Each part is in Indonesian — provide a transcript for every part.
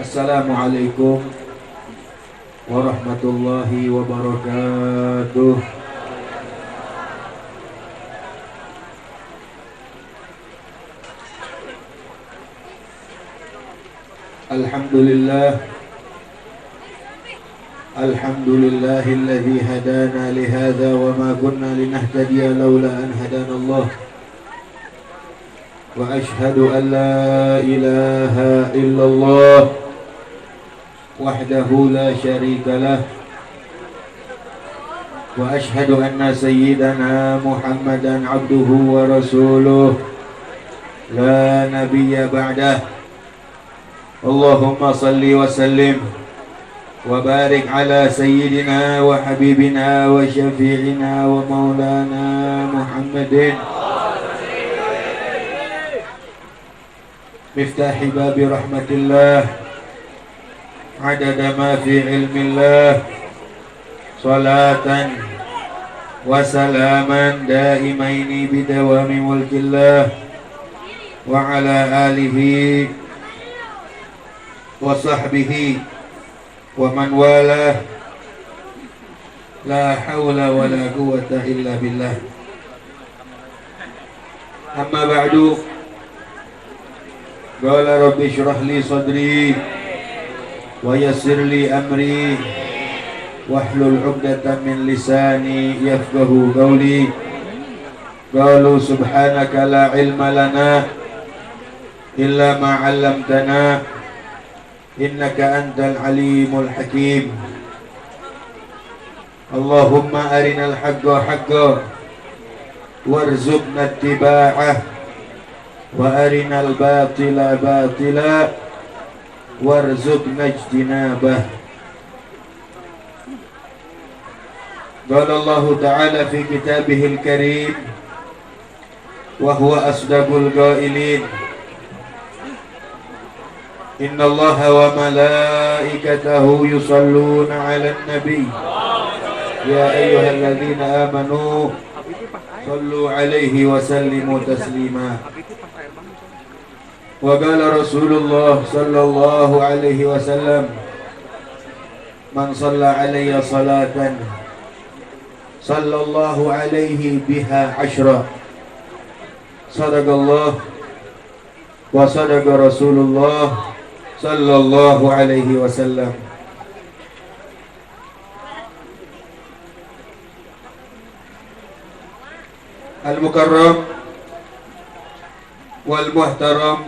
Assalamualaikum warahmatullahi wabarakatuh. Alhamdulillah, alhamdulillahilladzi hadana lihadza wa ma kunna linahtadiya laula an hadana Allah. Wa ashhadu an la ilaha illallah wahdahu la syarika lah. Wa ashhadu anna sayyidana Muhammadan abduhu wa rasuluh la nabiyya ba'dah. Allahumma salli wa sallim wa barik ala sayyidina wa habibina wa syafi'ina wa maulana Muhammadin miftahi babi rahmatillah adada ma fi ilmillah salatan wa salaman daimaini bidawami mulkillah wa ala alihi wa sahbihi wa man walah la hawla wa la quwwata illa billah. Amma ba'du, qala rabbi shrah li sadri wa yassir li amri wahlul 'uqdatam min lisani yafqahu qawli. Qalu subhanaka la ilma lana illa ma 'allamtana innaka antal alimul hakim. Allahumma arinal haqqa haqqan warzuqna ittiba'ah wa arinal batila batila warzuqna ijtinabah. Qala Allah ta'ala fi kitabihil karim wa huwa asdaqul qailin. Inna Allaha wa malaikatahu yusalluna 'alan nabi ya ayyuhalladzina amanu sallu 'alaihi wa sallimu taslima. Wa qala Rasulullah sallallahu alaihi wasallam, man shalla 'alayya salatan sallallahu alaihi biha 'ashra. Sadaqallah wa sadaqa Rasulullah sallallahu alaihi wasallam. Al-mukarram wal muhtaram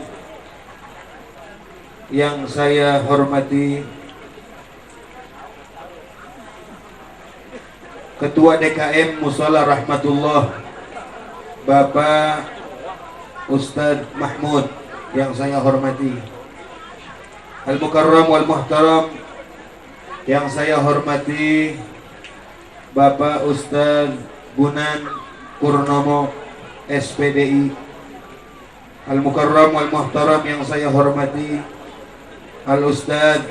yang saya hormati Ketua DKM Mushola Rahmatullah Bapak Ustadz Mahmud yang saya hormati, Al-Mukarram wal Muhtaram yang saya hormati Bapak Ustadz Bunan Purnomo SPDI, Al-Mukarram wal Muhtaram yang saya hormati Al-Ustadz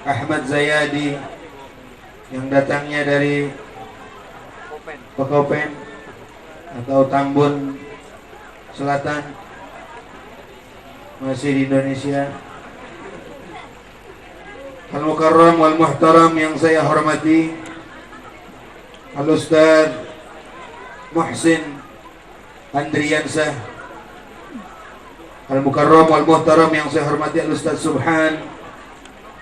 Ahmad Zayadi yang datangnya dari Pekopen atau Tambun Selatan, masih di Indonesia. Al-Mukarram wal Muhtaram yang saya hormati Al-Ustadz Muhsin Andriansah, Al-Mukarram wal Muhtaram yang saya hormati Al-Ustadz Subhan,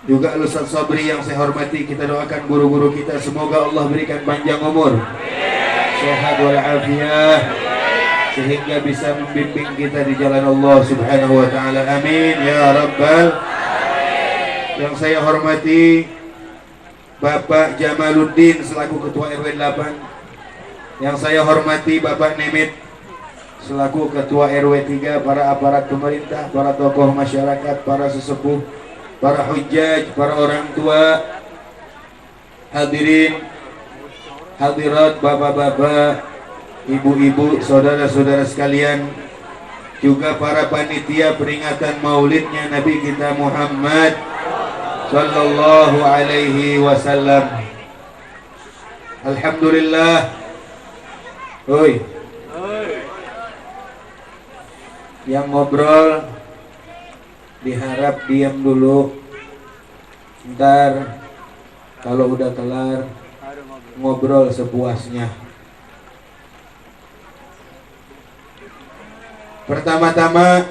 juga Al-Ustadz Sabri yang saya hormati. Kita doakan guru-guru kita, semoga Allah berikan panjang umur, sehat walafiat, sehingga bisa membimbing kita di jalan Allah subhanahu wa ta'ala. Amin ya rabbal. Yang saya hormati Bapak Jamaluddin selaku Ketua RW 8. Yang saya hormati Bapak Nemit selaku Ketua RW 3, para aparat pemerintah, para tokoh masyarakat, para sesepuh, para hujjaj, para orang tua, hadirin, hadirat, bapak-bapak, ibu-ibu, saudara-saudara sekalian, juga para panitia peringatan maulidnya Nabi kita Muhammad sallallahu alaihi wasallam. Alhamdulillah. Oi. Yang ngobrol diharap diam dulu. Ntar kalau udah kelar ngobrol sepuasnya. Pertama-tama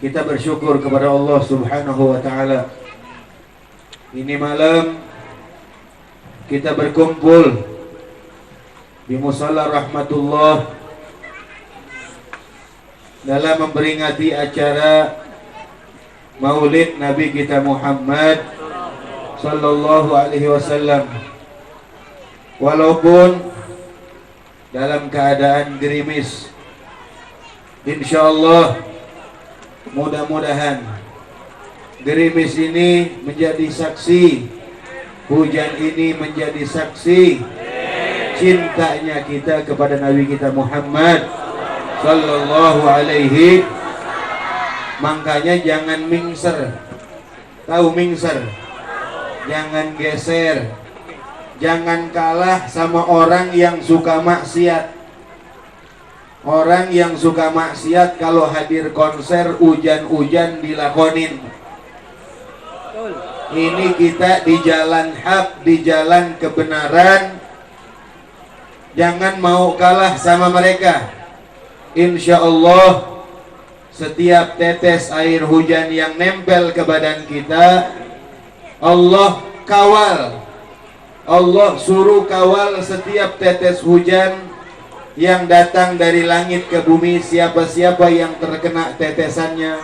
kita bersyukur kepada Allah Subhanahu wa taala. Ini malam kita berkumpul di Musalla Rahmatullah dalam memperingati acara Maulid Nabi kita Muhammad sallallahu alaihi wasallam. Walaupun dalam keadaan gerimis, insyaallah mudah-mudahan gerimis ini menjadi saksi, hujan ini menjadi saksi cintanya kita kepada Nabi kita Muhammad sallallahu alaihi. Makanya jangan mingser. Tahu mingser? Jangan geser. Jangan kalah sama orang yang suka maksiat. Orang yang suka maksiat kalau hadir konser hujan-hujan dilakonin. Ini kita di jalan hak, di jalan kebenaran. Jangan mau kalah sama mereka. Insya Allah setiap tetes air hujan yang nempel ke badan kita, Allah kawal. Allah suruh kawal setiap tetes hujan yang datang dari langit ke bumi. Siapa-siapa yang terkena tetesannya,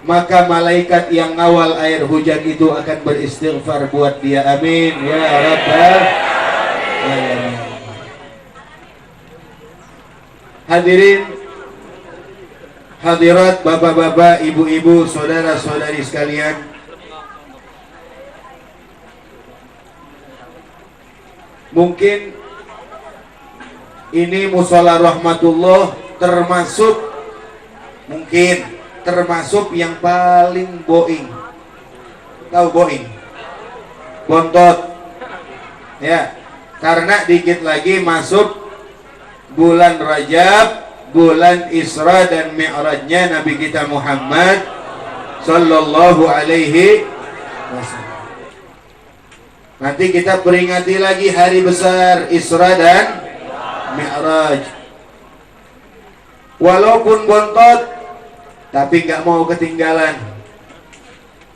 maka malaikat yang ngawal air hujan itu akan beristighfar buat dia. Amin ya rabbal alamin. Hadirin hadirat, bapak-bapak, ibu-ibu, saudara-saudari sekalian, mungkin ini Musalla Rahmatullah termasuk yang paling boing. Tahu boing? Bontot. Ya, karena dikit lagi masuk bulan Rajab, bulan Isra dan Mi'rajnya Nabi kita Muhammad sallallahu alaihi wasallam. Nanti kita peringati lagi hari besar Isra dan Mi'raj. Walaupun bontot, tapi gak mau ketinggalan.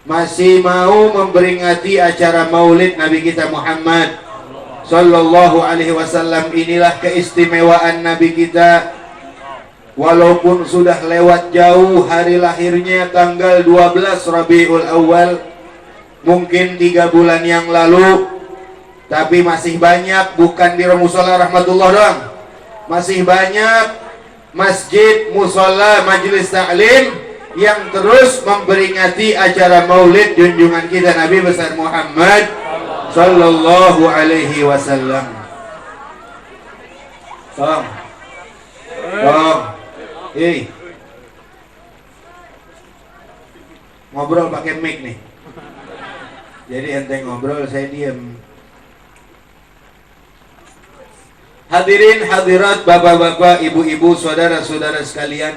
Masih mau memperingati acara Maulid Nabi kita Muhammad sallallahu alaihi wasallam. Inilah keistimewaan Nabi kita. Walaupun sudah lewat jauh hari lahirnya tanggal 12 Rabiul Awal, mungkin 3 bulan yang lalu, tapi masih banyak, bukan di Musalla Rahmatullah doang, masih banyak masjid, musalla, majelis taklim yang terus memperingati acara Maulid junjungan kita Nabi besar Muhammad sallallahu alaihi wasallam. Tolong. Ngobrol pakai mic nih. Jadi ente ngobrol, saya diam. Hadirin hadirat, bapak-bapak, ibu-ibu, saudara-saudara sekalian,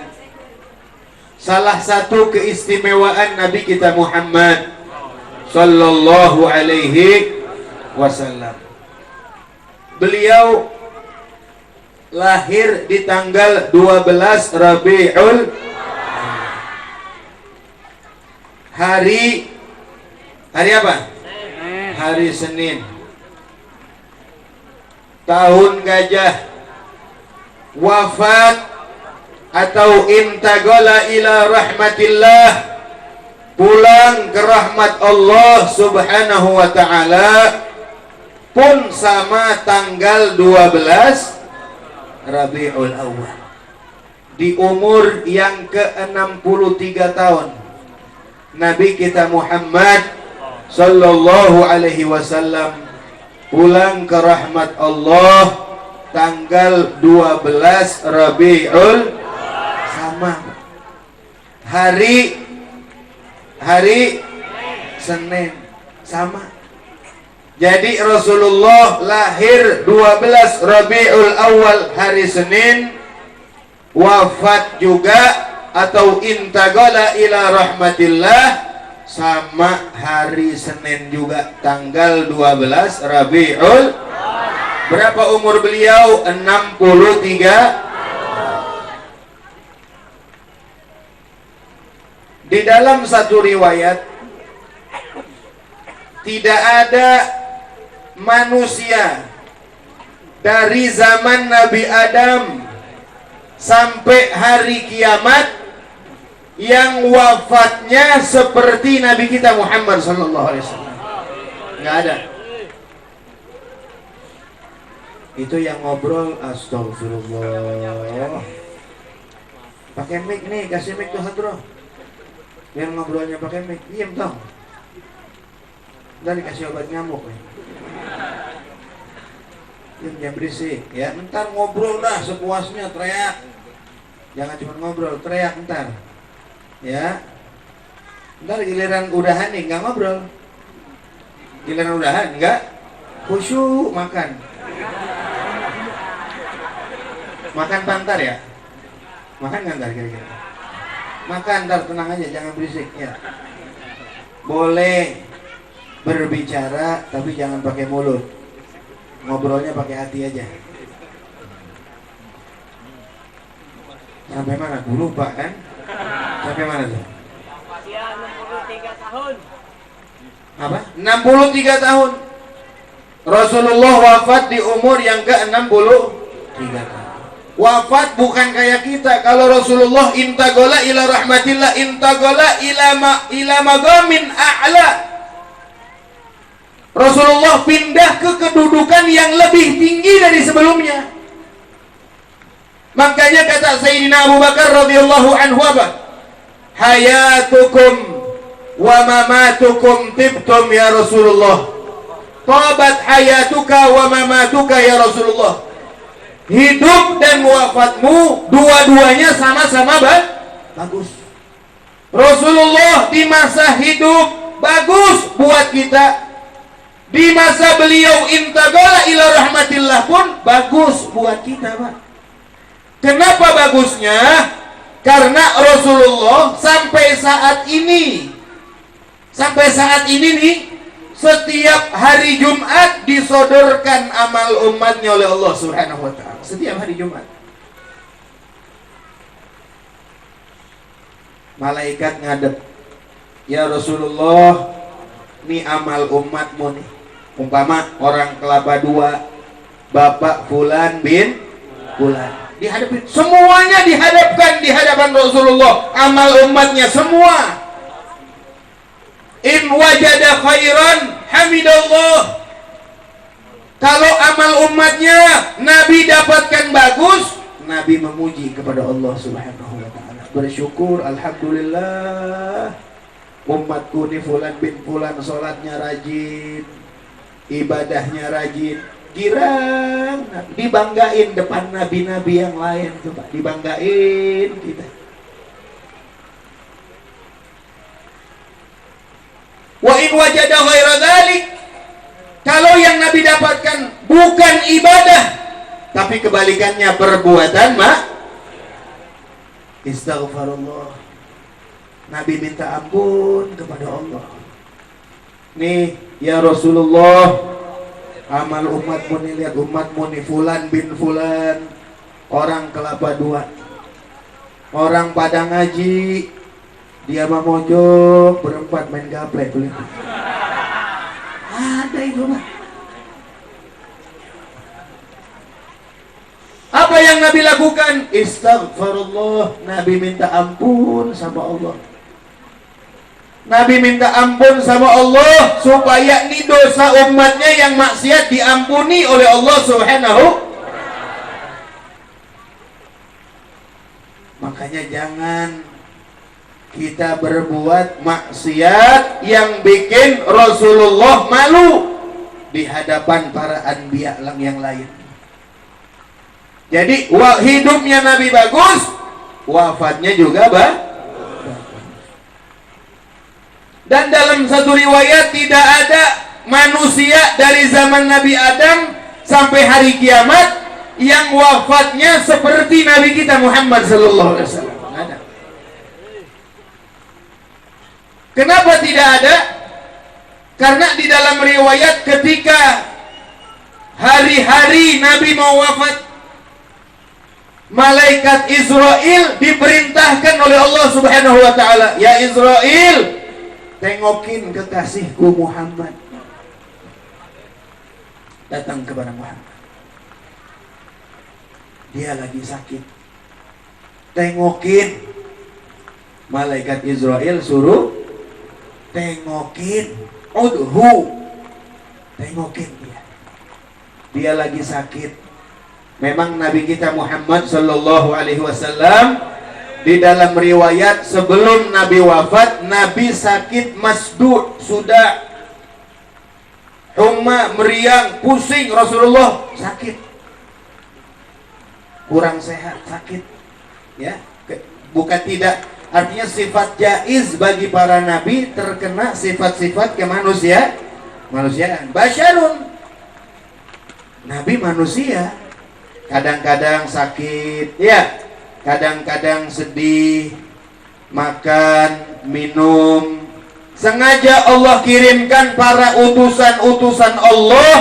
salah satu keistimewaan Nabi kita Muhammad sallallahu alaihi wasallam, beliau lahir di tanggal 12 Rabiul hari apa? Hari Senin, tahun gajah. Wafat atau intaqala ila rahmatillah, pulang ke rahmat Allah subhanahu wa ta'ala pun sama tanggal 12 Rabiul Awal, di umur yang ke-63 tahun. Nabi kita Muhammad sallallahu alaihi wasallam pulang ke rahmat Allah tanggal 12 Rabiul sama hari Senin sama. Jadi Rasulullah lahir 12 Rabiul Awal hari Senin, wafat juga atau intaqala ila rahmatillah, sama hari Senin juga tanggal 12 Rabiul. Berapa umur beliau? 63. Di dalam satu riwayat, tidak ada manusia dari zaman Nabi Adam sampai hari kiamat yang wafatnya seperti Nabi kita Muhammad sallallahu alaihi wasallam. Nggak ada. Itu yang ngobrol, astagfirullah. Pakai mic nih, kasih mic tuh hadroh. Yang ngobrolnya pakai mic, diam dong. Ntar dikasih obat nyamuk nih. Jangan berisik ya, ntar ngobrol dah sepuasnya, teriak. Jangan cuma ngobrol, teriak ntar. Ya. Ntar giliran udahan nih, nggak ngobrol. Giliran udahan, nggak khusyuk makan. Makan pantar ya? Makan nggak ntar kira-kira? Makan ntar, tenang aja, jangan berisik ya. Boleh berbicara tapi jangan pakai mulut. Ngobrolnya pakai hati aja. Sampai mana? Gue lupa kan? Sampai mana tuh? 63 tahun. Apa? 63 tahun. Rasulullah wafat di umur yang ke-63 tahun. Wafat bukan kayak kita. Kalau Rasulullah intaqala ila rahmatillah, intaqala ila magamin a'la. Rasulullah pindah ke kedudukan yang lebih tinggi dari sebelumnya. Makanya kata Sayyidina Abu Bakar radhiyallahu anhu apa? Hayatukum wa mamatukum tibtum ya Rasulullah. Tabat hayatuka wa mamatuka ya Rasulullah. Hidup dan wafatmu dua-duanya sama-sama bagus. Rasulullah di masa hidup bagus buat kita. Di masa beliau intaqala ila rahmatillah pun bagus buat kita, Pak. Kenapa bagusnya? Karena Rasulullah sampai saat ini nih, setiap hari Jumat disodorkan amal umatnya oleh Allah Subhanahu wa ta'ala. Setiap hari Jumat malaikat ngadep, ya Rasulullah, ini amal umatmu nih. Umpama orang kelapa 2, Bapak Fulan bin Fulan, dihadapin, semuanya dihadapkan di hadapan Rasulullah, amal umatnya semua. In wajada khairan hamidallah. Kalau amal umatnya Nabi dapatkan bagus, Nabi memuji kepada Allah Subhanahu wa ta'ala, bersyukur, alhamdulillah umatku ni Fulan bin Fulan sholatnya rajin, ibadahnya rajin. Girang, dibanggain depan nabi-nabi yang lain tuh, Pak, dibanggain kita. Wa in wajada ghaira dzalik, kalau yang Nabi dapatkan bukan ibadah tapi kebalikannya perbuatan istighfarullah, Nabi minta ampun kepada Allah. Nih ya Rasulullah, amal umatmu nih, lihat umatmu nih, Fulan bin Fulan, orang kelapa 2, orang pada ngaji, dia mah mojok berempat main gaplek tuh. Ada itu, Pak. Apa yang Nabi lakukan? Istighfarullah, Nabi minta ampun sama Allah. Nabi minta ampun sama Allah supaya ini dosa umatnya yang maksiat diampuni oleh Allah Subhanahu. Makanya jangan kita berbuat maksiat yang bikin Rasulullah malu di hadapan para anbiya yang lain. Jadi hidupnya Nabi bagus, wafatnya juga bagus. Dan dalam satu riwayat tidak ada manusia dari zaman Nabi Adam sampai hari kiamat yang wafatnya seperti Nabi kita Muhammad sallallahu alaihi wasallam. Ada. Kenapa tidak ada? Karena di dalam riwayat ketika hari-hari Nabi mau wafat, malaikat Israel diperintahkan oleh Allah Subhanahu wa taala, "Ya Israel, tengokin kekasihku Muhammad." Datang kepada Muhammad. Dia lagi sakit. Tengokin. Malaikat Israel suruh tengokin. Udhu. Tengokin dia. Dia lagi sakit. Memang Nabi kita Muhammad sallallahu alaihi wasallam di dalam riwayat sebelum Nabi wafat, Nabi sakit masdud, sudah humma, meriang, pusing. Rasulullah sakit, kurang sehat, sakit, ya. Bukan tidak, artinya sifat jaiz bagi para nabi terkena sifat-sifat kemanusiaan. Basyarun, nabi manusia, kadang-kadang sakit, ya, kadang-kadang sedih, makan, minum. Sengaja Allah kirimkan para utusan-utusan Allah,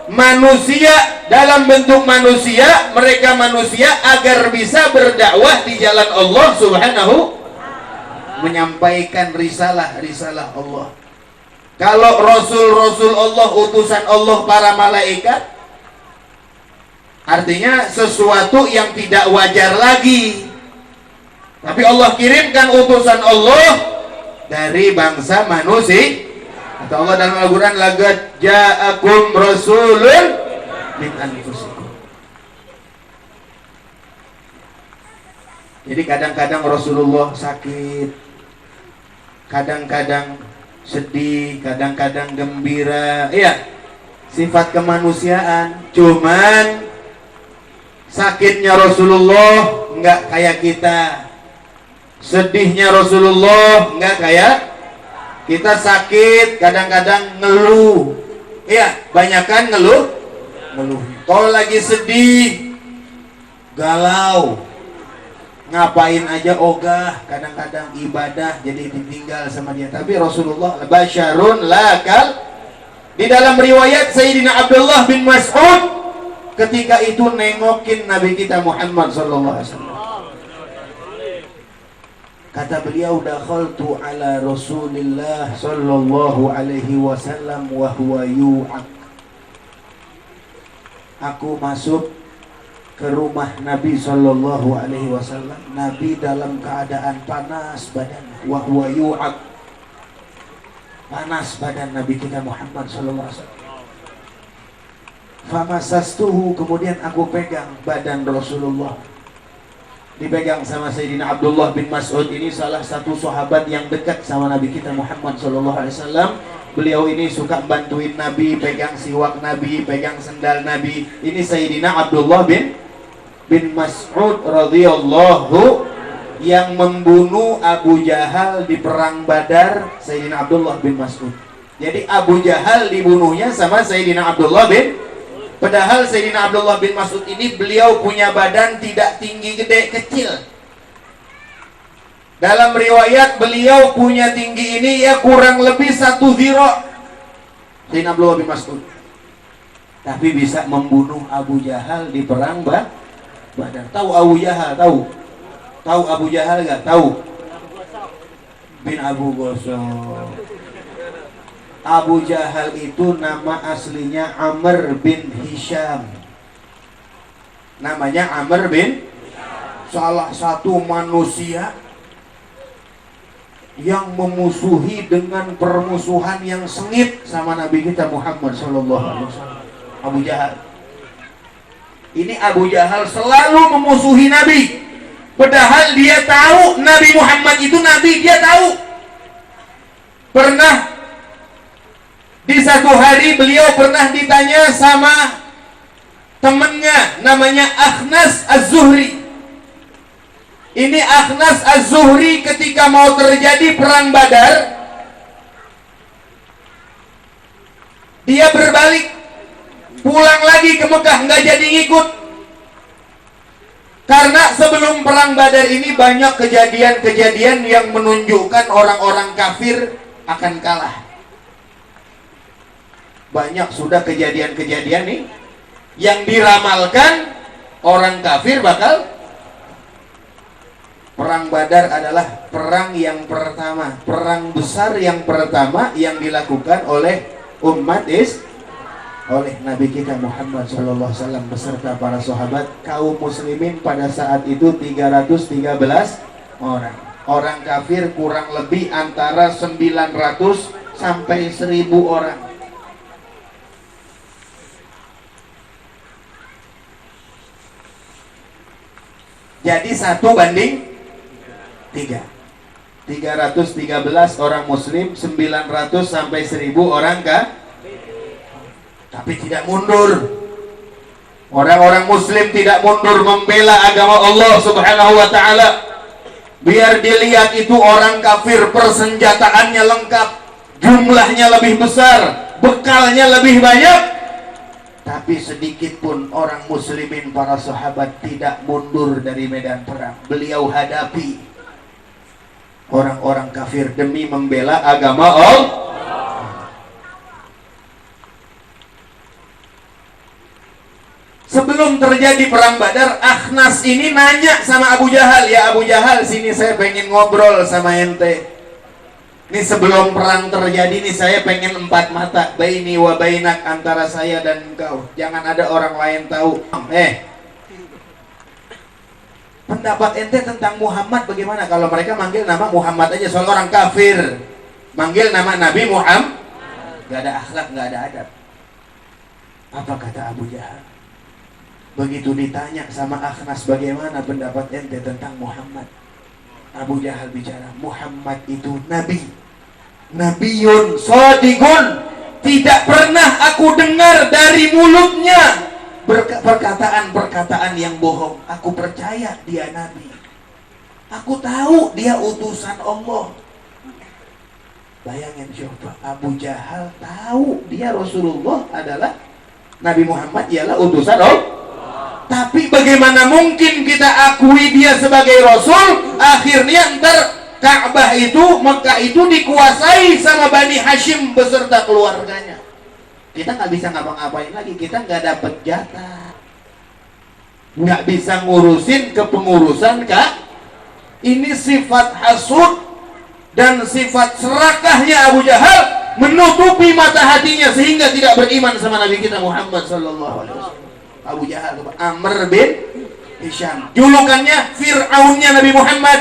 manusia dalam bentuk manusia, mereka manusia agar bisa berdakwah di jalan Allah Subhanahu, menyampaikan risalah Allah. Kalau rasul-rasul Allah, utusan Allah, para malaikat, artinya sesuatu yang tidak wajar lagi. Tapi Allah kirimkan utusan Allah dari bangsa manusia. Kata Allah dalam Al-Quran, "Laqad ja'akum rasulun min anfusikum." Jadi kadang-kadang Rasulullah sakit, kadang-kadang sedih, kadang-kadang gembira. Iya, sifat kemanusiaan. Cuman sakitnya Rasulullah enggak kayak kita. Sedihnya Rasulullah enggak kayak kita. Sakit kadang-kadang ngeluh. Iya, banyakan ngeluh. Kalau lagi sedih, galau, ngapain aja ogah, kadang-kadang ibadah jadi ditinggal sama dia. Tapi Rasulullah basyarun lakal. Di dalam riwayat Sayyidina Abdullah bin Mas'ud ketika itu nengokin Nabi kita Muhammad sallallahu alaihi wasallam. Kata beliau, dakhaltu ala Rasulillah sallallahu alaihi wasallam wa huwa yu'aq. Aku masuk ke rumah Nabi sallallahu alaihi wasallam. Nabi dalam keadaan panas badan, wa huwa yu'aq. Panas badan Nabi kita Muhammad sallallahu alaihi wasallam. Famasastuhu, kemudian aku pegang badan Rasulullah. Dipegang sama Sayyidina Abdullah bin Mas'ud. Ini salah satu sahabat yang dekat sama Nabi kita Muhammad SAW. Beliau ini suka bantuin Nabi, pegang siwak Nabi, pegang sendal Nabi. Ini Sayyidina Abdullah bin Mas'ud radhiyallahu, yang membunuh Abu Jahal di perang Badar. Sayyidina Abdullah bin Mas'ud. Jadi Abu Jahal dibunuhnya sama Sayyidina Abdullah bin. Padahal Sayyidina Abdullah bin Mas'ud ini beliau punya badan tidak tinggi, gede, kecil. Dalam riwayat beliau punya tinggi ini ya kurang lebih 1 zira. Sayyidina Abdullah bin Mas'ud. Tapi bisa membunuh Abu Jahal di perang Badar. Tahu Abu Jahal? Tahu? Tahu Abu Jahal enggak? Tahu? Bin Abu Gosok. Abu Jahal itu nama aslinya Amr bin Hisham. Namanya Amr bin, salah satu manusia yang memusuhi dengan permusuhan yang sengit sama Nabi kita Muhammad SAW. Abu Jahal. Ini Abu Jahal selalu memusuhi Nabi. Padahal dia tahu Nabi Muhammad itu Nabi, dia tahu. Pernah di satu hari beliau pernah ditanya sama temannya namanya Akhnas Az-Zuhri. Ini Akhnas Az-Zuhri ketika mau terjadi perang Badar, dia berbalik pulang lagi ke Mekah, nggak jadi ngikut. Karena sebelum perang Badar ini banyak kejadian-kejadian yang menunjukkan orang-orang kafir akan kalah. Banyak sudah kejadian-kejadian nih yang diramalkan orang kafir bakal. Perang Badar adalah perang yang pertama, perang besar yang pertama yang dilakukan oleh umat oleh Nabi kita Muhammad SAW beserta para sahabat. Kaum muslimin pada saat itu 313 orang. Orang kafir kurang lebih antara 900 sampai 1000 orang. Jadi 1 banding 3. 313 orang muslim, 900 sampai 1000 orang kah? Tapi tidak mundur. Orang-orang muslim tidak mundur membela agama Allah Subhanahu wa ta'ala. Biar dilihat itu orang kafir persenjataannya lengkap, jumlahnya lebih besar, bekalnya lebih banyak, tapi sedikit pun orang muslimin para sahabat tidak mundur dari medan perang. Beliau hadapi orang-orang kafir demi membela agama Allah. Sebelum terjadi perang Badar, Akhnas ini nanya sama Abu Jahal, "Ya Abu Jahal, sini saya pengen ngobrol sama ente. Ini sebelum perang terjadi nih saya pengen 4 mata, baini wa bainak, antara saya dan engkau. Jangan ada orang lain tahu. Pendapat ente tentang Muhammad bagaimana?" Kalau mereka manggil nama Muhammad aja, soal orang kafir manggil nama Nabi Muhammad, gak ada akhlak, gak ada adab. Apa kata Abu Jahal? Begitu ditanya sama Akhnas, bagaimana pendapat ente tentang Muhammad? Abu Jahal bicara, Muhammad itu nabi, nabiyun shadiqun, tidak pernah aku dengar dari mulutnya perkataan-perkataan yang bohong. Aku percaya dia nabi, aku tahu dia utusan Allah. Bayangin coba, Abu Jahal tahu dia Rasulullah adalah Nabi Muhammad ialah utusan Allah. Tapi bagaimana mungkin kita akui dia sebagai Rasul? Akhirnya ntar Ka'bah itu, Mekah itu dikuasai sama Bani Hashim beserta keluarganya. Kita nggak bisa ngapa-ngapain lagi, kita nggak dapat jatah, nggak bisa ngurusin kepengurusan Kak. Ini sifat hasud dan sifat serakahnya Abu Jahal menutupi mata hatinya sehingga tidak beriman sama Nabi kita Muhammad sallallahu alaihi wasallam. Abu Jahal, Amr bin Hisham, julukannya Fir'aunnya Nabi Muhammad.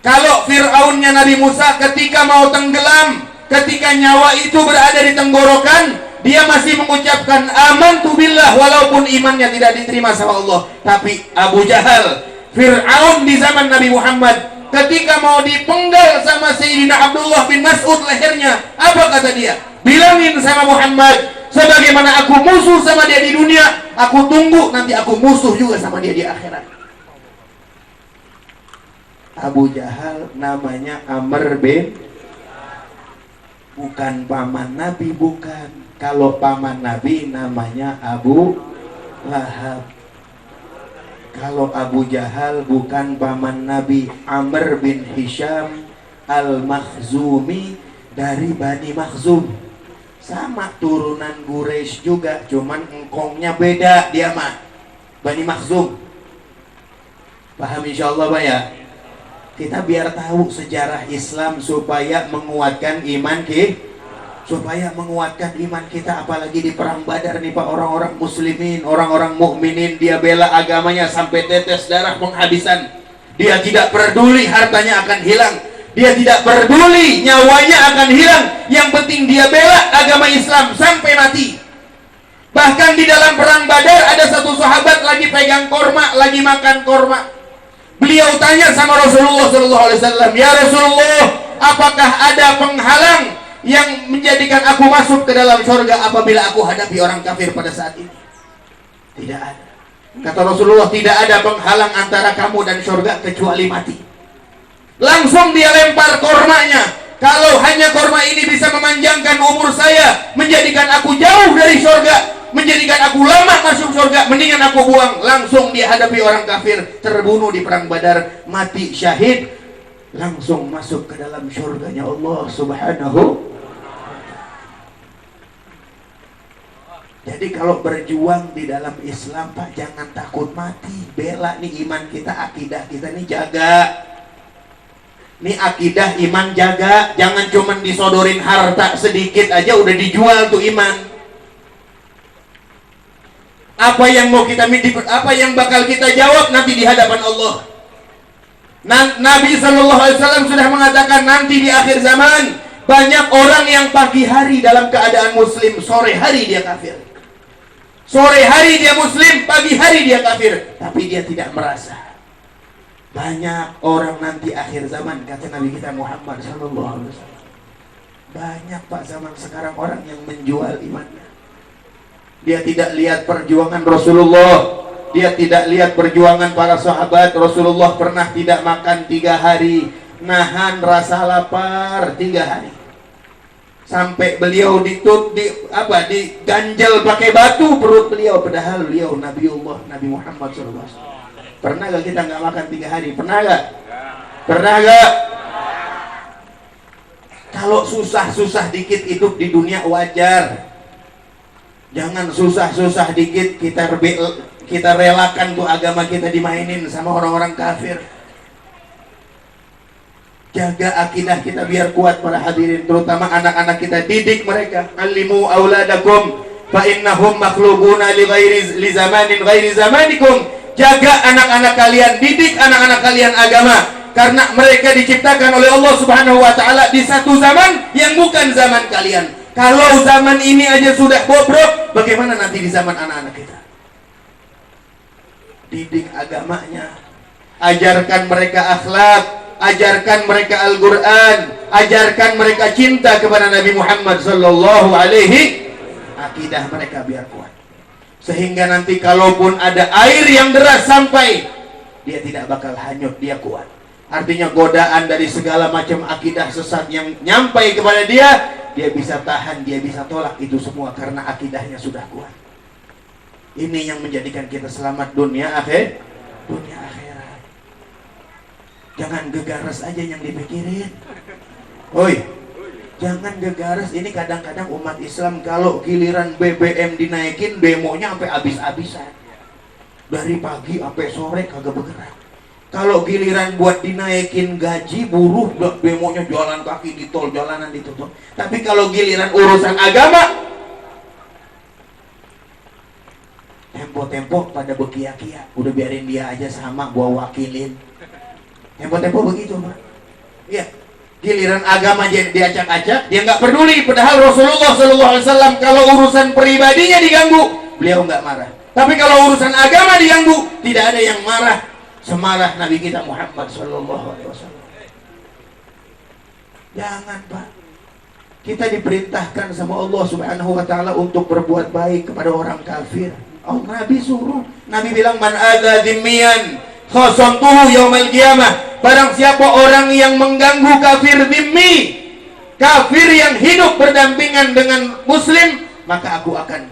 Kalau Fir'aunnya Nabi Musa ketika mau tenggelam, ketika nyawa itu berada di tenggorokan, dia masih mengucapkan amantu billah walaupun imannya tidak diterima sama Allah. Tapi Abu Jahal, Fir'aun di zaman Nabi Muhammad, ketika mau dipenggal sama Sayyidina Abdullah bin Mas'ud lehernya, apa kata dia? Bilangin sama Muhammad, sebagaimana aku musuh sama dia di dunia, aku tunggu nanti aku musuh juga sama dia di akhirat. Abu Jahal namanya Amr bin, bukan paman Nabi, bukan. Kalau paman Nabi namanya Abu Lahab. Kalau Abu Jahal bukan paman Nabi, Amr bin Hisham Al-Makhzumi dari Bani Makhzum. Sama turunan Quraisy juga, cuman engkongnya beda dia mah. Bani Makhzum. Paham insyaallah Pak ya? Kita biar tahu sejarah Islam supaya menguatkan iman kita, supaya menguatkan iman kita, apalagi di perang Badar nih Pak, orang-orang muslimin, orang-orang mukminin, dia bela agamanya sampai tetes darah penghabisan. Dia tidak peduli hartanya akan hilang, dia tidak peduli nyawanya akan hilang, yang penting dia bela agama Islam sampai mati. Bahkan di dalam perang Badar ada satu sahabat lagi pegang korma, lagi makan korma. Beliau tanya sama Rasulullah SAW, "Ya Rasulullah, apakah ada penghalang yang menjadikan aku masuk ke dalam surga apabila aku hadapi orang kafir pada saat ini?" Tidak ada. Kata Rasulullah, tidak ada penghalang antara kamu dan surga kecuali mati. Langsung dia lempar kormanya. Kalau hanya korma ini bisa memanjangkan umur saya, menjadikan aku jauh dari surga, menjadikan aku lama masuk surga, mendingan aku buang. Langsung dia hadapi orang kafir, terbunuh di perang Badar, mati syahid, langsung masuk ke dalam surganya Allah Subhanahu. Jadi kalau berjuang di dalam Islam, Pak, jangan takut mati. Bela nih iman kita, akidah kita nih jaga. Nih akidah iman jaga. Jangan cuman disodorin harta sedikit aja udah dijual tuh iman. Apa yang mau kita apa yang bakal kita jawab nanti di hadapan Allah. Nabi SAW sudah mengatakan nanti di akhir zaman banyak orang yang pagi hari dalam keadaan muslim, sore hari dia kafir. Sore hari dia muslim, pagi hari dia kafir, tapi dia tidak merasa. Banyak orang nanti akhir zaman, kata Nabi kita Muhammad SAW. Banyak, Pak, zaman sekarang orang yang menjual imannya. Dia tidak lihat perjuangan Rasulullah, dia tidak lihat perjuangan para sahabat. Rasulullah pernah tidak makan 3 hari, nahan rasa lapar 3 hari. Sampai beliau diganjel pakai batu perut beliau, padahal beliau Nabiullah, Nabi Muhammad SAW. Pernah gak kita nggak makan 3 hari? Pernah gak? Pernah gak? Kalau susah-susah dikit hidup di dunia wajar. Jangan susah-susah dikit kita relakan tuh agama kita dimainin sama orang-orang kafir. Jaga akidah kita biar kuat, para hadirin, terutama anak-anak kita, didik mereka. Alimu auladakum fa innahum makhluquna li zamanin ghairi zamanikum. Jaga anak-anak kalian, didik anak-anak kalian agama, karena mereka diciptakan oleh Allah Subhanahu wa taala di satu zaman yang bukan zaman kalian. Kalau zaman ini aja sudah bobrok, bagaimana nanti di zaman anak-anak kita? Didik agamanya, ajarkan mereka akhlak, ajarkan mereka Al-Quran, ajarkan mereka cinta kepada Nabi Muhammad Sallallahu Alaihi. Akidah mereka biar kuat, sehingga nanti kalaupun ada air yang deras sampai, dia tidak bakal hanyut, dia kuat. Artinya godaan dari segala macam akidah sesat yang nyampai kepada dia bisa tahan, dia bisa tolak itu semua karena akidahnya sudah kuat. Ini yang menjadikan kita selamat dunia akhirat. Jangan gegares aja yang dipikirin. Oi, jangan gegares. Ini kadang-kadang umat Islam kalau giliran BBM dinaikin, demonya sampai habis-habisan. Dari pagi sampai sore kagak bergerak. Kalau giliran buat dinaikin gaji buruh, demonya jalan kaki di tol, jalanan ditutup. Tapi kalau giliran urusan agama, tempo-tempo pada bekia-kia. Udah biarin dia aja sama, gua wakilin. Tempo-tempo begitu, Pak. Ya, giliran agama diacak-acak, dia nggak peduli. Padahal Rasulullah SAW kalau urusan pribadinya diganggu, beliau nggak marah. Tapi kalau urusan agama diganggu, tidak ada yang marah semarah Nabi kita Muhammad SAW. Jangan, Pak. Kita diperintahkan sama Allah Subhanahu wa taala untuk berbuat baik kepada orang kafir. Oh, Nabi suruh. Nabi bilang, man adza dhimmiyan khasamtuhu yaumal qiyamah. Barang siapa orang yang mengganggu kafir dhimmi, kafir yang hidup berdampingan dengan muslim, maka aku akan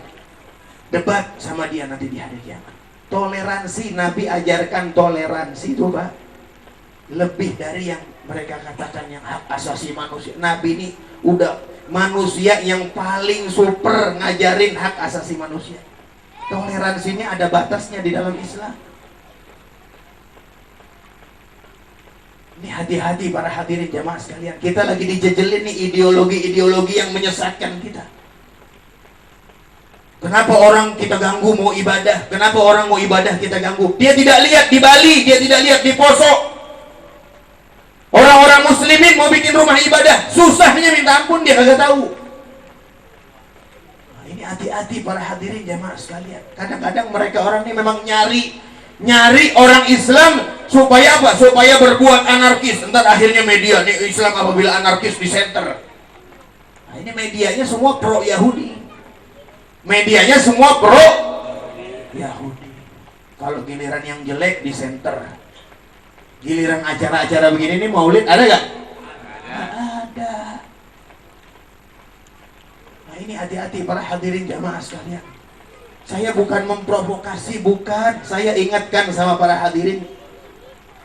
debat sama dia nanti di hari kiamat. Toleransi, Nabi ajarkan toleransi itu, Pak. Lebih dari yang mereka katakan yang hak asasi manusia. Nabi ini udah manusia yang paling super ngajarin hak asasi manusia. Toleransinya ada batasnya di dalam Islam. Ini hati-hati para hadirin jamaah sekalian. Kita lagi dijejelin nih ideologi-ideologi yang menyesatkan kita. Kenapa orang kita ganggu mau ibadah? Kenapa orang mau ibadah kita ganggu? Dia tidak lihat di Bali, dia tidak lihat di Poso. Orang-orang muslimin mau bikin rumah ibadah, susahnya minta ampun dia kagak tahu. Nah, ini hati-hati para hadirin jamaah sekalian. Kadang-kadang mereka orang ini memang nyari orang Islam supaya apa? Supaya berbuat anarkis. Entar akhirnya media nih Islam apabila anarkis di center. Nah, ini medianya semua pro Yahudi. Medianya semua pro Yahudi. Kalau giliran yang jelek di center. Giliran acara-acara begini nih maulid ada gak? Ada. Nah, ini hati-hati para hadirin jamaah sekalian. Saya bukan memprovokasi, bukan. Saya ingatkan sama para hadirin,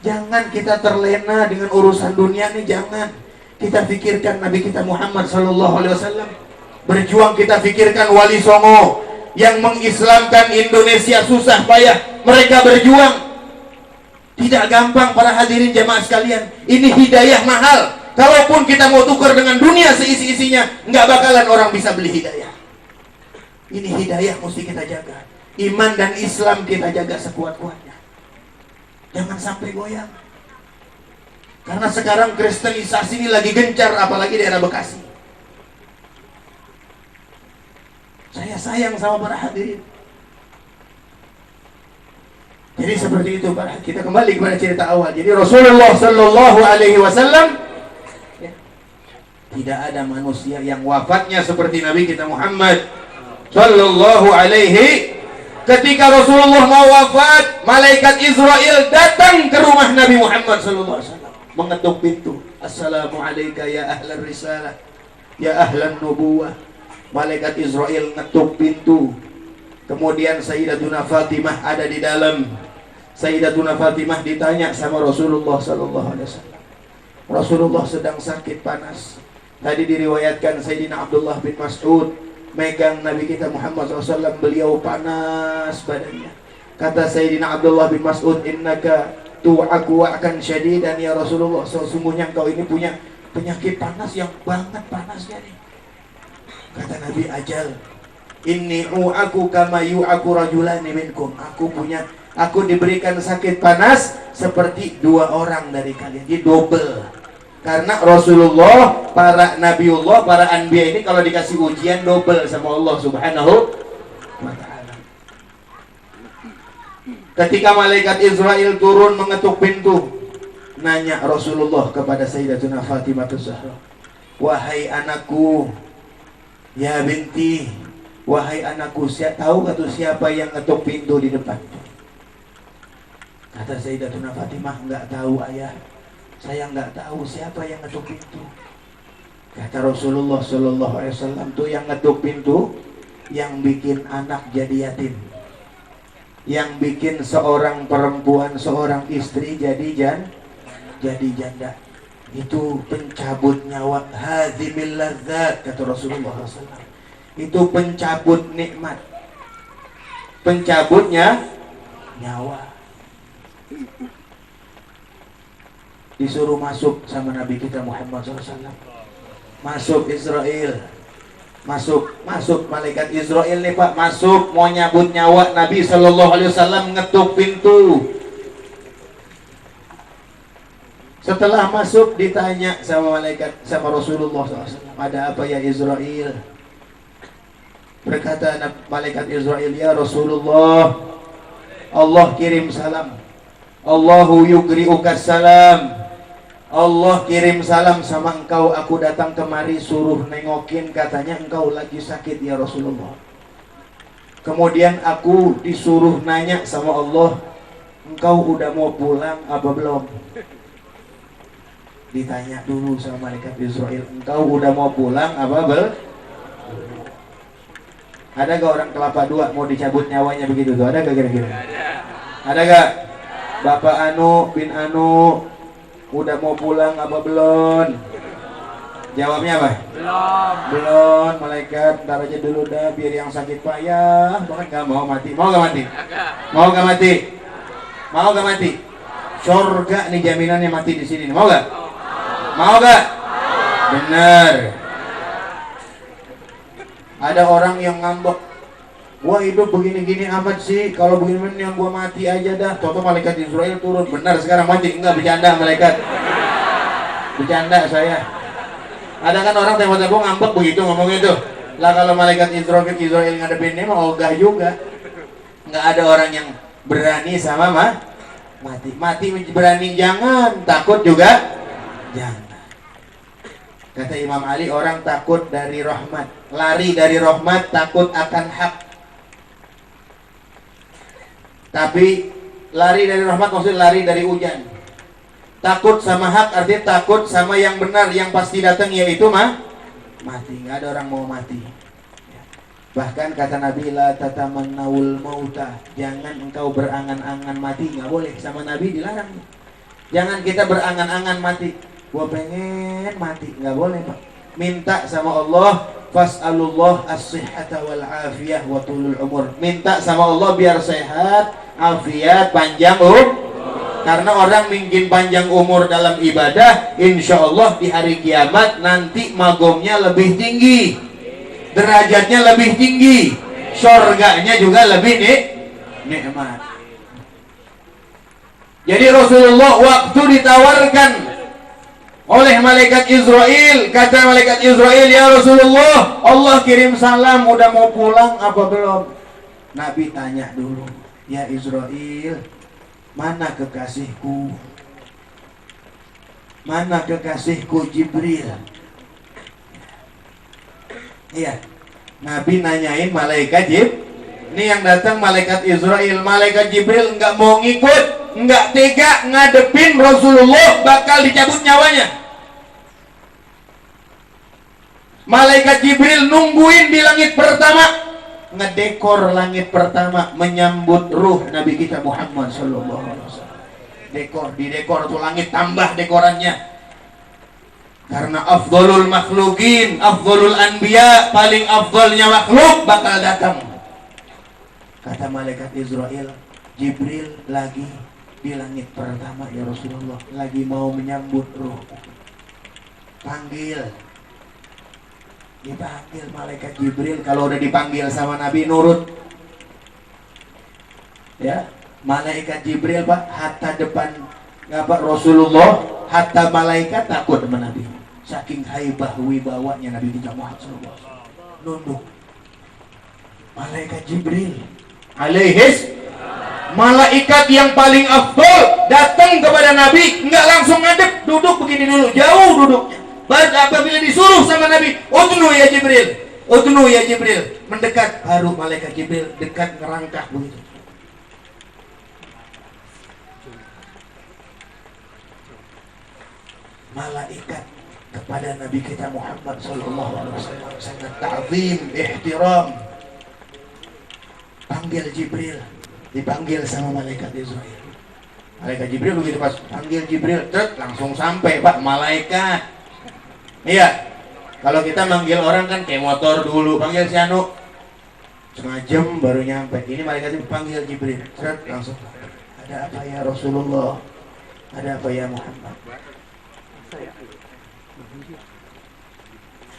jangan kita terlena dengan urusan dunia ini, jangan. Kita pikirkan Nabi kita Muhammad SAW. Berjuang kita pikirkan Wali Songo yang mengislamkan Indonesia, susah payah mereka berjuang. Tidak gampang para hadirin jamaah sekalian. Ini hidayah mahal. Kalaupun kita mau tukar dengan dunia seisi-isinya, nggak bakalan orang bisa beli hidayah. Ini hidayah mesti kita jaga. Iman dan Islam kita jaga sekuat-kuatnya. Jangan sampai goyang. Karena sekarang kristenisasi ini lagi gencar, apalagi daerah Bekasi. Saya sayang sama para hadirin. Jadi seperti itu, kita kembali kepada cerita awal. Jadi Rasulullah Sallallahu Alaihi Wasallam, tidak ada manusia yang wafatnya seperti Nabi kita Muhammad Sallallahu Alaihi. Ketika Rasulullah mau wafat, malaikat Israel datang ke rumah Nabi Muhammad Sallallahu Alaihi Wasallam, mengetuk pintu. Assalamualaikum ya ahlan risalah, ya ahlan nubuwah. Malaikat Israel ngetuk pintu. Kemudian Sayyidatuna Fatimah ada di dalam. Sayyidatuna Fatimah ditanya sama Rasulullah Sallallahu Alaihi Wasallam. Rasulullah sedang sakit panas. Tadi diriwayatkan Sayyidina Abdullah bin Mas'ud megang Nabi kita Muhammad SAW, beliau panas badannya. Kata Sayyidina Abdullah bin Mas'ud, innaka tu'aku wa'kan syadidan ya Rasulullah, sesungguhnya engkau ini punya penyakit panas yang banget panasnya nih. Kata Nabi, ajal, inni u'aku kama yu'aku rajulani minkum. Aku diberikan sakit panas seperti dua orang dari kalian. Jadi double. Karena Rasulullah, para Nabiullah, para Anbiya ini kalau dikasih ujian double sama Allah Subhanahu wa ta'ala. Ketika malaikat Israel turun mengetuk pintu, nanya Rasulullah kepada Sayyidatuna Fatimah Zahra, wahai anakku, ya binti, wahai anakku, tahu gak tuh siapa yang ngetuk pintu di depan? Kata Sayyidatuna Fatimah, enggak tahu ayah. Saya nggak tahu siapa yang ngetuk pintu. Kata Rasulullah Sallallahu Alaihi Wasallam, tuh yang ngetuk pintu, yang bikin anak jadi yatim, yang bikin seorang perempuan, seorang istri jadi janda, itu pencabut nyawa. Hadzimil ladzat, kata Rasulullah SAW. Itu pencabut nikmat, pencabutnya nyawa. Disuruh masuk sama Nabi kita Muhammad SAW. Masuk Israel, masuk malaikat Israel nih Pak, masuk mau nyabut nyawa Nabi Sallallahu Alaihi Wasallam, ngetuk pintu. Setelah masuk ditanya sama malaikat, sama Rasulullah SAW, ada apa ya Israel? Berkata malaikat Israel, ya Rasulullah, Allah kirim salam, Allahu yugri'ukas salam, Allah kirim salam sama engkau. Aku datang kemari suruh nengokin, katanya engkau lagi sakit ya Rasulullah. Kemudian aku disuruh nanya sama Allah, engkau udah mau pulang apa belum? Ditanya dulu sama malaikat Israel, engkau udah mau pulang apa belum? Ada gak orang Kelapa Dua mau dicabut nyawanya begitu tuh? Ada gak kira-kira? Ada gak? Bapak Anu bin Anu udah mau pulang apa belum? Jawabnya apa? Belum. Malaikat, ntar aja dulu dah, biar yang sakit payah banget gak mau mati. Mau gak mati? Mau gak mati? Mau gak mati? Surga nih jaminannya mati di sini. Mau gak? Mau gak? Bener. Ada orang yang ngambek, gua hidup begini-gini amat sih, kalau begini yang gua mati aja dah. Contoh malaikat Israel turun, benar sekarang mati. Enggak, bercanda malaikat, bercanda saya. Ada kan orang tempo-tempo ngambek begitu ngomongnya tuh. Lah kalau malaikat Israel ngadepin ini mah ogah juga. Enggak ada orang yang berani sama mati berani, jangan, takut juga jangan. Kata Imam Ali, orang takut dari rahmat, lari dari rahmat, takut akan hak. Tapi lari dari rahmat maksudnya lari dari hujan. Takut sama hak artinya takut sama yang benar, yang pasti datang, yaitu mati. Nggak ada orang mau mati. Bahkan kata Nabi, la tatamannawul mauta, jangan engkau berangan-angan mati. Nggak boleh, sama Nabi dilarang. Jangan kita berangan-angan mati. Gua pengen mati, nggak boleh Pak. Minta sama Allah, fas'alullah as-sihhata wal afiyah wa tulul umur. Minta sama Allah biar sehat, afiat, panjang Karena orang mungkin panjang umur dalam ibadah, insya Allah di hari kiamat nanti magomnya lebih tinggi, derajatnya lebih tinggi, surganya juga lebih nikmat. Jadi Rasulullah waktu ditawarkan oleh malaikat Israel, kata malaikat Israel, ya Rasulullah, Allah kirim salam, udah mau pulang apa belum? Nabi tanya dulu, ya Israel, mana kekasihku? Mana kekasihku Jibril? Iya, Nabi nanyain malaikat Jibril. Ini yang datang malaikat Israel. Malaikat Jibril nggak mau ngikut, nggak tega ngadepin Rasulullah, bakal dicabut nyawanya. Malaikat Jibril nungguin di langit pertama, ngedekor langit pertama, menyambut ruh Nabi kita Muhammad sallallahu alaihi wasallam. Didekor tuh langit, tambah dekorannya. Karena afdhalul makhlukin, afdhalul anbiya, paling afdhalnya makhluk bakal datang. Kata malaikat Israel, Jibril lagi di langit pertama ya Rasulullah, lagi mau menyambut ruh. Panggil. Dipanggil malaikat Jibril. Kalau udah dipanggil sama Nabi nurut. Ya, malaikat Jibril Pak, hatta depan Rasulullah, hatta malaikat takut sama Nabi. Saking haibah wibawanya Nabi kita Muhammad sallallahu alaihi wasallam. Nunduk. Malaikat Jibril alaihis, malaikat yang paling afdal datang kepada Nabi, nggak langsung ngadep, duduk begini dulu, jauh duduknya. Apabila disuruh sama Nabi, udnu ya Jibril, udnu ya Jibril, mendekat, baru malaikat Jibril dekat ngerangkah begitu. Malaikat kepada Nabi kita Muhammad sallallahu alaihi wasallam sangat ta'zim, ihtiram. Panggil Jibril, dipanggil sama malaikat Israel. Malaikat Jibril begitu pas panggil Jibril, langsung sampai Pak malaikat. Iya, kalau kita manggil orang kan kayak motor dulu, panggil si Anu, setengah jam baru nyampe. Ini malaikat panggil Jibril, langsung. Ada apa ya Rasulullah? Ada apa ya Muhammad?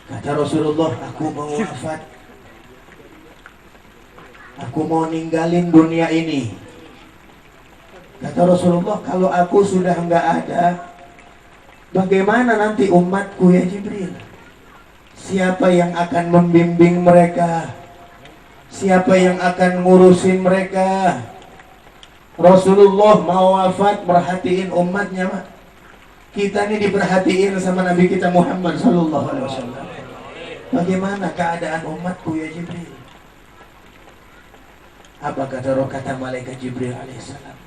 Kata Rasulullah, aku mau wafat. Aku mau ninggalin dunia ini. Kata Rasulullah, kalau aku sudah enggak ada, bagaimana nanti umatku ya Jibril? Siapa yang akan membimbing mereka? Siapa yang akan ngurusin mereka? Rasulullah mau wafat, perhatiin umatnya Pak. Kita ini diperhatiin sama Nabi kita Muhammad sallallahu alaihi wasallam. Bagaimana keadaan umatku ya Jibril? Apa kata malaikat Jibril alaihissalam?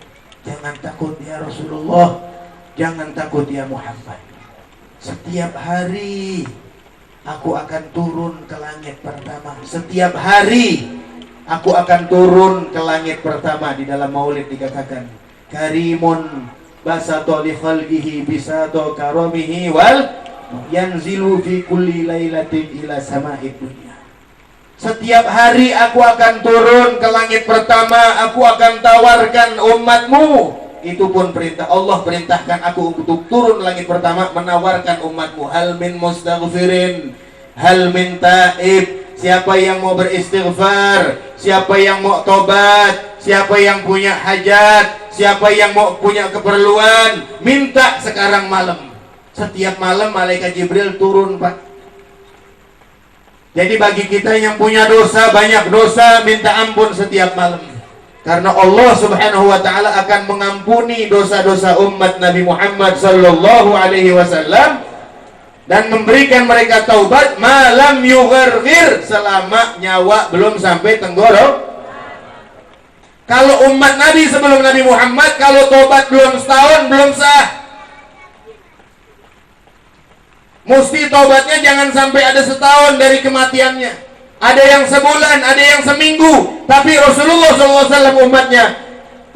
Jangan takut ya Rasulullah, jangan takut ya Muhammad. Setiap hari aku akan turun ke langit pertama. Setiap hari aku akan turun ke langit pertama. Di dalam maulid dikatakan, Karimun basato li khalqihi bisato karamihi wal yanzilu fi kulli lailatin ila sama'id dunya. Setiap hari aku akan turun ke langit pertama, aku akan tawarkan umatmu. Itu pun perintah Allah, perintahkan aku untuk turun langit pertama, menawarkan umatmu. Hal min mustaghfirin, hal min taib. Siapa yang mau beristighfar, siapa yang mau tobat, siapa yang punya hajat, siapa yang mau punya keperluan, minta sekarang malam. Setiap malam malaikat Jibril turun Pak. Jadi bagi kita yang punya dosa, banyak dosa, minta ampun setiap malam. Karena Allah subhanahu wa ta'ala akan mengampuni dosa-dosa umat Nabi Muhammad sallallahu alaihi wasallam dan memberikan mereka taubat malam yugharghir, selama nyawa belum sampai tenggorok. Kalau umat Nabi sebelum Nabi Muhammad, kalau taubat belum setahun, belum sah. Mesti taubatnya jangan sampai ada setahun dari kematiannya. ada yang sebulan, ada yang seminggu, tapi Rasulullah SAW umatnya,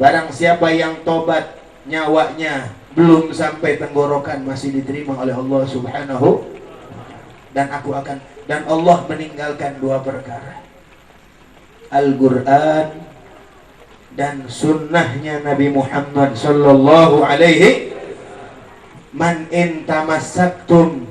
barang siapa yang tobat nyawanya belum sampai tenggorokan masih diterima oleh Allah Subhanahu, dan Allah meninggalkan dua perkara, Al-Quran dan sunnahnya Nabi Muhammad sallallahu alaihi. Man in tamassaktum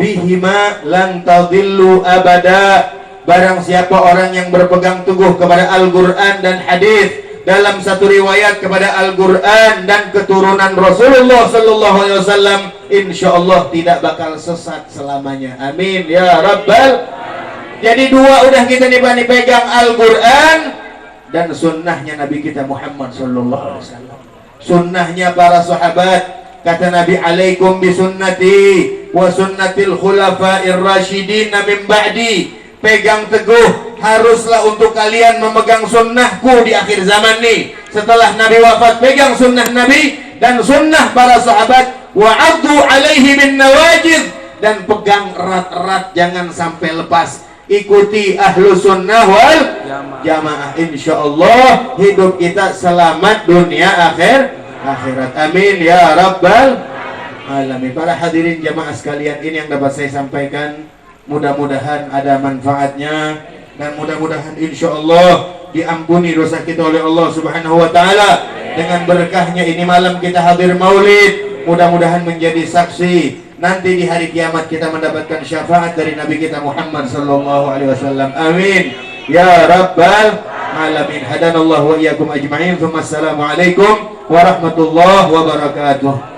bihima lan tadillu abada. Barang siapa orang yang berpegang teguh kepada Al-Quran dan hadis, dalam satu riwayat kepada Al-Quran dan keturunan Rasulullah sallallahu alaihi wasallam, insyaallah tidak bakal sesat selamanya. Amin ya rabbal. Jadi dua udah kita nih pegang, Al-Quran dan sunnahnya Nabi kita Muhammad sallallahu alaihi wasallam. Sunnahnya para sahabat. Kata Nabi, alaikum bisunnati wa sunnatil khulafa'ir rasyidin min ba'di. Pegang teguh, haruslah untuk kalian memegang sunnahku di akhir zaman nih. Setelah Nabi wafat, pegang sunnah Nabi dan sunnah para sahabat. Wa 'addu 'alaihi bin nawajid, dan pegang erat-erat, jangan sampai lepas. Ikuti ahlu sunnah wal jamaah. Insyaallah hidup kita selamat dunia akhirat. Amin ya rabbal alamin. Para hadirin jamaah sekalian, ini yang dapat saya sampaikan. Mudah-mudahan ada manfaatnya, dan mudah-mudahan insyaallah diampuni dosa kita oleh Allah Subhanahu wa taala. Dengan berkahnya ini malam kita hadir maulid, mudah-mudahan menjadi saksi nanti di hari kiamat kita mendapatkan syafaat dari Nabi kita Muhammad sallallahu alaihi wasallam. Amin ya rabbal alamin. Hadanallahu wa iyyakum ajma'in. Assalamualaikum warahmatullahi wabarakatuh.